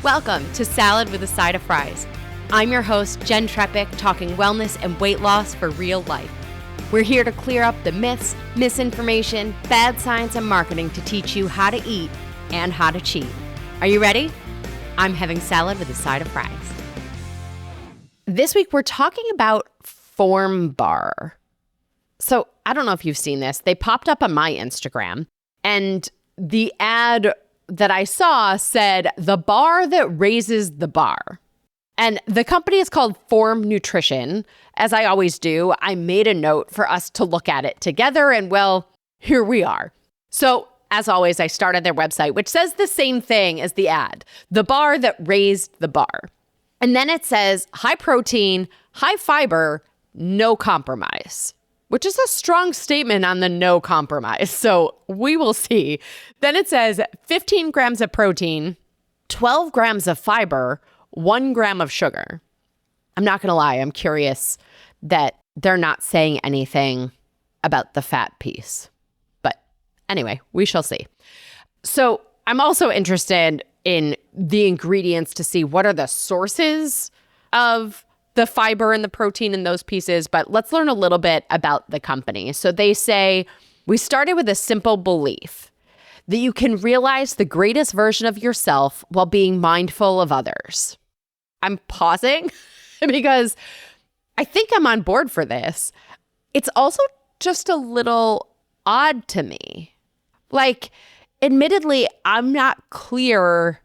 Welcome to Salad with a Side of Fries. I'm your host, Jenn Trepeck, talking wellness and weight loss for real life. We're here to clear up the myths, misinformation, bad science, and marketing to teach you how to eat and how to cheat. Are you ready? I'm having salad with a side of fries. This week, we're talking about Form Bar. So I don't know if you've seen this. They popped up on my Instagram, and the ad that I saw said, the bar that raises the bar. And the company is called Form Nutrition. As I always do, I made a note for us to look at it together, and well, here we are. So as always, I started their website, which says the same thing as the ad, the bar that raised the bar. And then it says high protein, high fiber, no compromise, which is a strong statement on the no compromise. So we will see. Then it says 15 grams of protein, 12 grams of fiber, 1 gram of sugar. I'm not going to lie. I'm curious that they're not saying anything about the fat piece. But anyway, we shall see. So I'm also interested in the ingredients to see what are the sources of the fiber and the protein in those pieces, but let's learn a little bit about the company. So they say, we started with a simple belief that you can realize the greatest version of yourself while being mindful of others. I'm pausing because I think I'm on board for this. It's also just a little odd to me. Like, admittedly, I'm not clear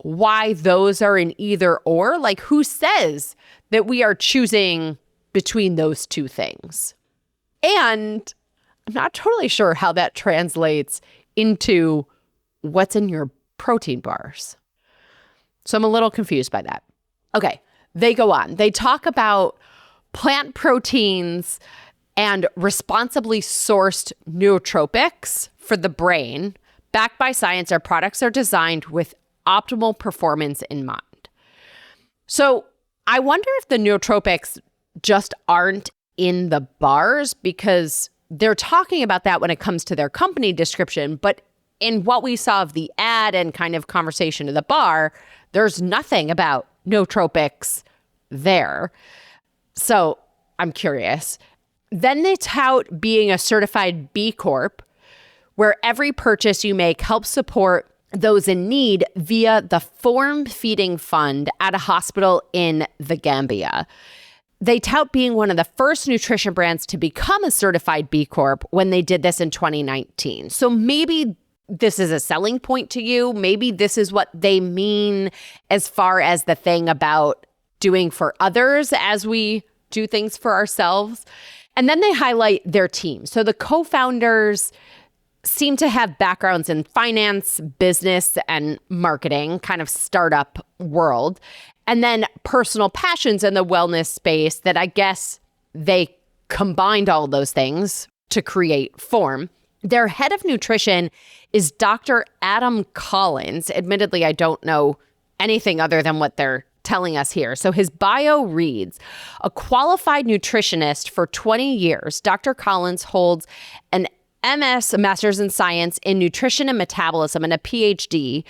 why those are in either or. Like, who says that we are choosing between those two things? And I'm not totally sure how that translates into what's in your protein bars. So I'm a little confused by that. Okay, they go on. They talk about plant proteins and responsibly sourced nootropics for the brain. Backed by science, our products are designed with optimal performance in mind. So I wonder if the nootropics just aren't in the bars, because they're talking about that when it comes to their company description. But in what we saw of the ad and kind of conversation of the bar, there's nothing about nootropics there. So I'm curious. Then they tout being a certified B Corp, where every purchase you make helps support those in need via the Form Feeding Fund at a hospital in the Gambia. They tout being one of the first nutrition brands to become a certified B Corp when they did this in 2019. So maybe this is a selling point to you. Maybe this is what they mean as far as the thing about doing for others as we do things for ourselves. And then they highlight their team. So the co-founders seem to have backgrounds in finance, business, and marketing, kind of startup world, and then personal passions in the wellness space that I guess they combined all those things to create Form. Their head of nutrition is Dr. Adam Collins. Admittedly, I don't know anything other than what they're telling us here. So his bio reads, a qualified nutritionist for 20 years, Dr. Collins holds an MS, a Master's in Science in Nutrition and Metabolism, and a PhD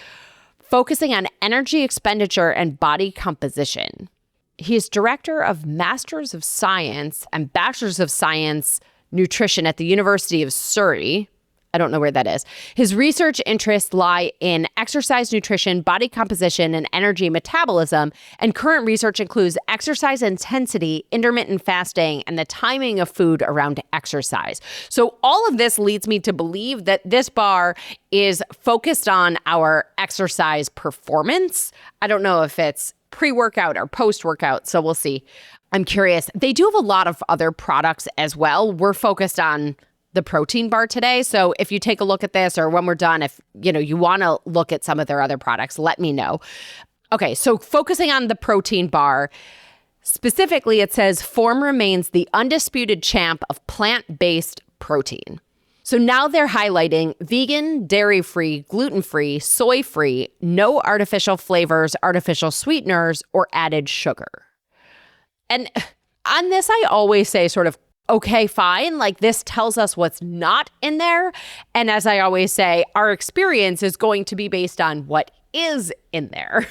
focusing on energy expenditure and body composition. He is director of Masters of Science and Bachelors of Science Nutrition at the University of Surrey. I don't know where that is. His research interests lie in exercise nutrition, body composition, and energy metabolism. And current research includes exercise intensity, intermittent fasting, and the timing of food around exercise. So all of this leads me to believe that this bar is focused on our exercise performance. I don't know if it's pre-workout or post-workout, so we'll see. I'm curious. They do have a lot of other products as well. We're focused on the protein bar today. So if you take a look at this, or when we're done, if you want to look at some of their other products, let me know. Okay, so focusing on the protein bar, specifically it says Form remains the undisputed champ of plant-based protein. So now they're highlighting vegan, dairy-free, gluten-free, soy-free, no artificial flavors, artificial sweeteners, or added sugar. And on this, I always say sort of, okay, fine. Like, this tells us what's not in there. And as I always say, our experience is going to be based on what is in there.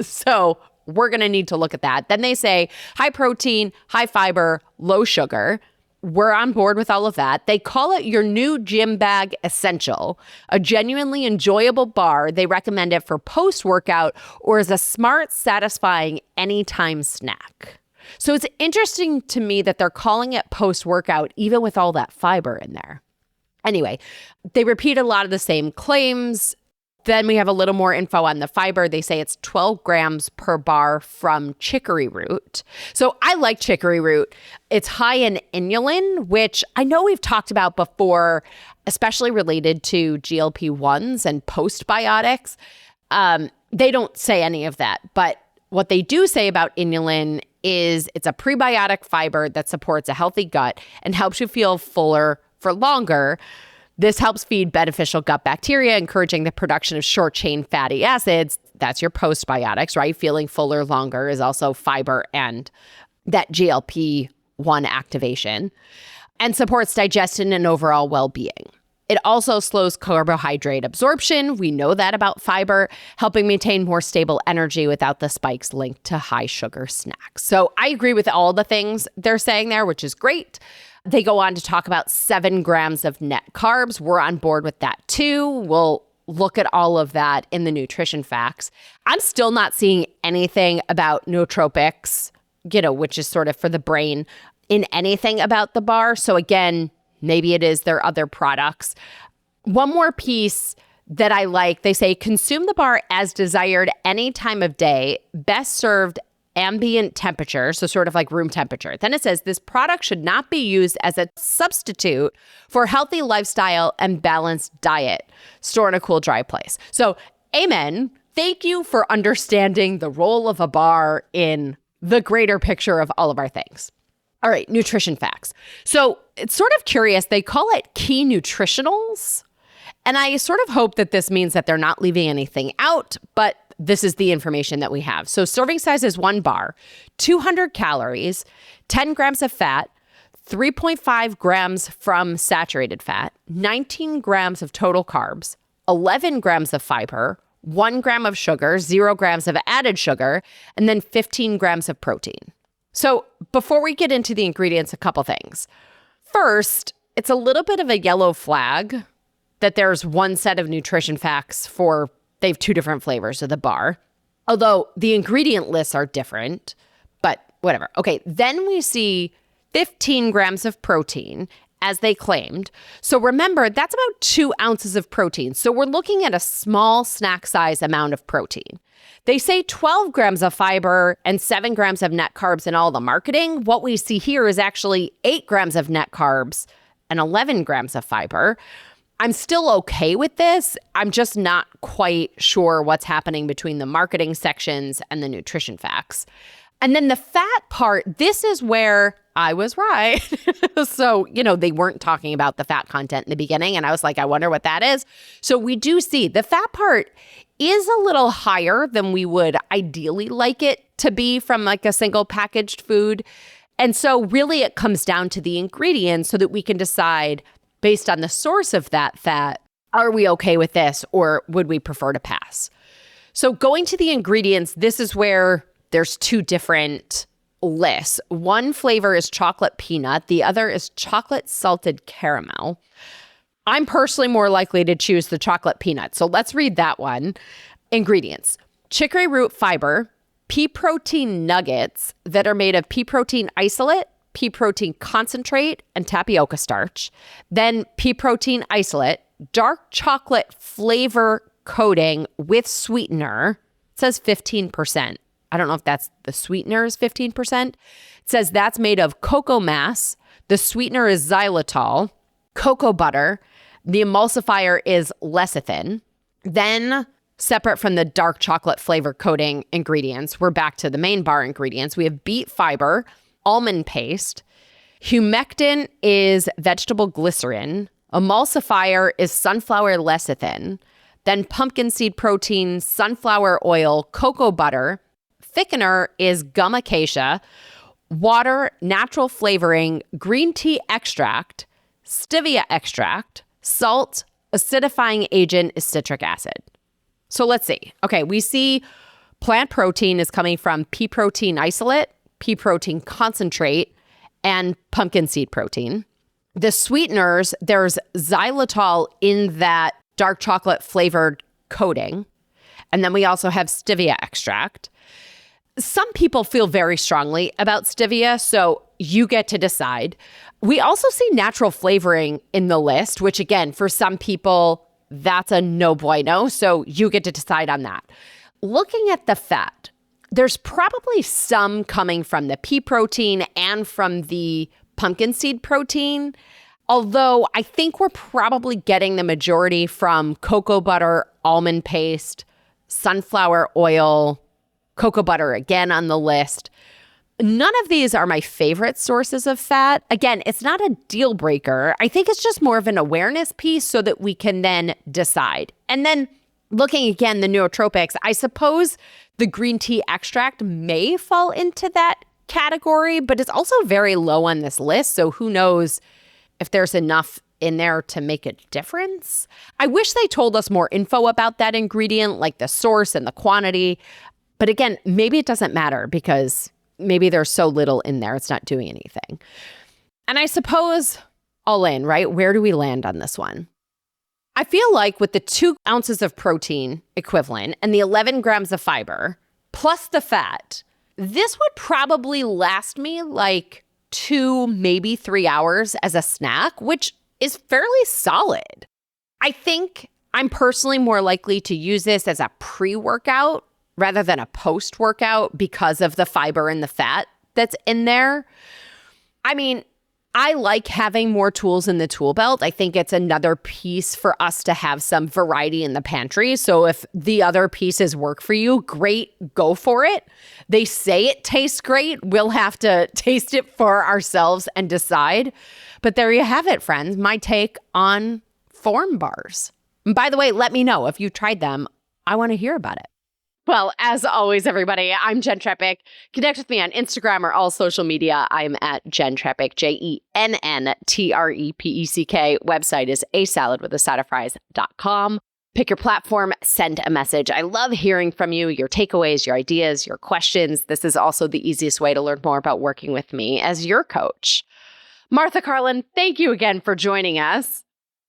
So we're going to need to look at that. Then they say high protein, high fiber, low sugar. We're on board with all of that. They call it your new gym bag essential, a genuinely enjoyable bar. They recommend it for post-workout or as a smart, satisfying anytime snack. So it's interesting to me that they're calling it post-workout, even with all that fiber in there. Anyway, they repeat a lot of the same claims. Then we have a little more info on the fiber. They say it's 12 grams per bar from chicory root. So I like chicory root. It's high in inulin, which I know we've talked about before, especially related to GLP-1s and postbiotics. They don't say any of that, but what they do say about inulin is it's a prebiotic fiber that supports a healthy gut and helps you feel fuller for longer. This helps feed beneficial gut bacteria, encouraging the production of short-chain fatty acids. That's your postbiotics, right? Feeling fuller longer is also fiber and that GLP-1 activation, and supports digestion and overall well-being. It also slows carbohydrate absorption. We know that about fiber, helping maintain more stable energy without the spikes linked to high sugar snacks. So I agree with all the things they're saying there, which is great. They go on to talk about 7 grams of net carbs. We're on board with that too. We'll look at all of that in the nutrition facts. I'm still not seeing anything about nootropics, which is sort of for the brain, in anything about the bar. So again, maybe it is their other products. One more piece that I like, they say consume the bar as desired any time of day, best served ambient temperature, so sort of like room temperature. Then it says this product should not be used as a substitute for healthy lifestyle and balanced diet. Store in a cool, dry place. So amen. Thank you for understanding the role of a bar in the greater picture of all of our things. All right, nutrition facts. So it's sort of curious. They call it key nutritionals. And I sort of hope that this means that they're not leaving anything out, but this is the information that we have. So serving size is 1 bar, 200 calories, 10 grams of fat, 3.5 grams from saturated fat, 19 grams of total carbs, 11 grams of fiber, 1 gram of sugar, 0 grams of added sugar, and then 15 grams of protein. So before we get into the ingredients, a couple things. First, it's a little bit of a yellow flag that there's one set of nutrition facts for, they have 2 different flavors of the bar, although the ingredient lists are different, but whatever. Okay, then we see 15 grams of protein, as they claimed. So remember, that's about 2 ounces of protein. So we're looking at a small snack size amount of protein. They say 12 grams of fiber and 7 grams of net carbs in all the marketing. What we see here is actually 8 grams of net carbs and 11 grams of fiber. I'm still okay with this. I'm just not quite sure what's happening between the marketing sections and the nutrition facts. And then the fat part, this is where I was right. So, they weren't talking about the fat content in the beginning. And I was like, I wonder what that is. So we do see the fat part is a little higher than we would ideally like it to be from like a single packaged food. And so really it comes down to the ingredients so that we can decide based on the source of that fat, are we okay with this or would we prefer to pass? So going to the ingredients, this is where there's 2 different lists. One flavor is chocolate peanut. The other is chocolate salted caramel. I'm personally more likely to choose the chocolate peanut. So let's read that one. Ingredients: chicory root fiber, pea protein nuggets that are made of pea protein isolate, pea protein concentrate, and tapioca starch. Then pea protein isolate, dark chocolate flavor coating with sweetener. It says 15%. I don't know if that's the sweetener is 15%. It says that's made of cocoa mass. The sweetener is xylitol, cocoa butter. The emulsifier is lecithin. Then, separate from the dark chocolate flavor coating ingredients, we're back to the main bar ingredients. We have beet fiber, almond paste. Humectant is vegetable glycerin. Emulsifier is sunflower lecithin. Then pumpkin seed protein, sunflower oil, cocoa butter. Thickener is gum acacia, water, natural flavoring, green tea extract, stevia extract, salt, acidifying agent is citric acid. So let's see. Okay, we see Plant protein is coming from pea protein isolate, pea protein concentrate, and pumpkin seed protein. The sweeteners, there's xylitol in that dark chocolate flavored coating. And then we also have stevia extract. Some people feel very strongly about stevia, so you get to decide. We also see natural flavoring in the list, which again, for some people, that's a no bueno, so you get to decide on that. Looking at the fat, there's probably some coming from the pea protein and from the pumpkin seed protein, although I think we're probably getting the majority from cocoa butter, almond paste, sunflower oil, cocoa butter again on the list. None of these are my favorite sources of fat. Again, it's not a deal breaker. I think it's just more of an awareness piece so that we can then decide. And then looking again, the nootropics, I suppose the green tea extract may fall into that category, but it's also very low on this list. So who knows if there's enough in there to make a difference. I wish they told us more info about that ingredient, like the source and the quantity. But again, maybe it doesn't matter because maybe there's so little in there, it's not doing anything. And I suppose all in, right? Where do we land on this one? I feel like with the 2 ounces of protein equivalent and the 11 grams of fiber, plus the fat, this would probably last me like 2, maybe 3 hours as a snack, which is fairly solid. I think I'm personally more likely to use this as a pre-workout rather than a post-workout because of the fiber and the fat that's in there. I mean, I like having more tools in the tool belt. I think it's another piece for us to have some variety in the pantry. So if the other pieces work for you, great, go for it. They say it tastes great. We'll have to taste it for ourselves and decide. But there you have it, friends. My take on Form bars. And by the way, let me know if you tried them. I want to hear about it. Well, as always, everybody, I'm Jenn Trepeck. Connect with me on Instagram or all social media. I'm at Jenn Trepeck, JENNTREPECK. Website is asaladwithasideofries.com. Pick your platform, send a message. I love hearing from you, your takeaways, your ideas, your questions. This is also the easiest way to learn more about working with me as your coach. Martha Carlin, thank you again for joining us.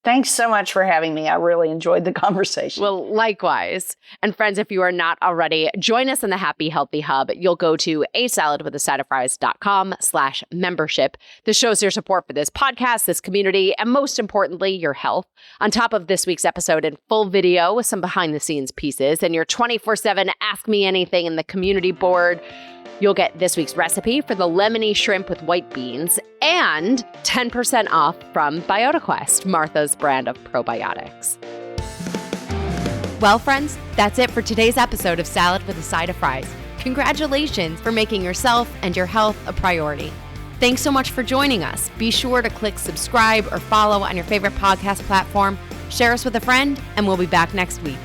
Thanks so much for having me. I really enjoyed the conversation. Well, likewise. And friends, if you are not already, join us in the Happy Healthy Hub. You'll go to asaladwithasideofries.com/membership. This shows your support for this podcast, this community, and most importantly, your health. On top of this week's episode in full video with some behind the scenes pieces and your 24/7 Ask Me Anything in the community board, you'll get this week's recipe for the lemony shrimp with white beans and 10% off from BiotiQuest, Martha's brand of probiotics. Well, friends, that's it for today's episode of Salad with a Side of Fries. Congratulations for making yourself and your health a priority. Thanks so much for joining us. Be sure to click subscribe or follow on your favorite podcast platform. Share us with a friend, and we'll be back next week.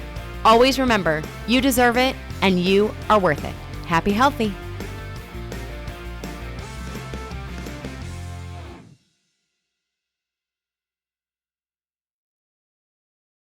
Always remember, you deserve it, and you are worth it. Happy healthy.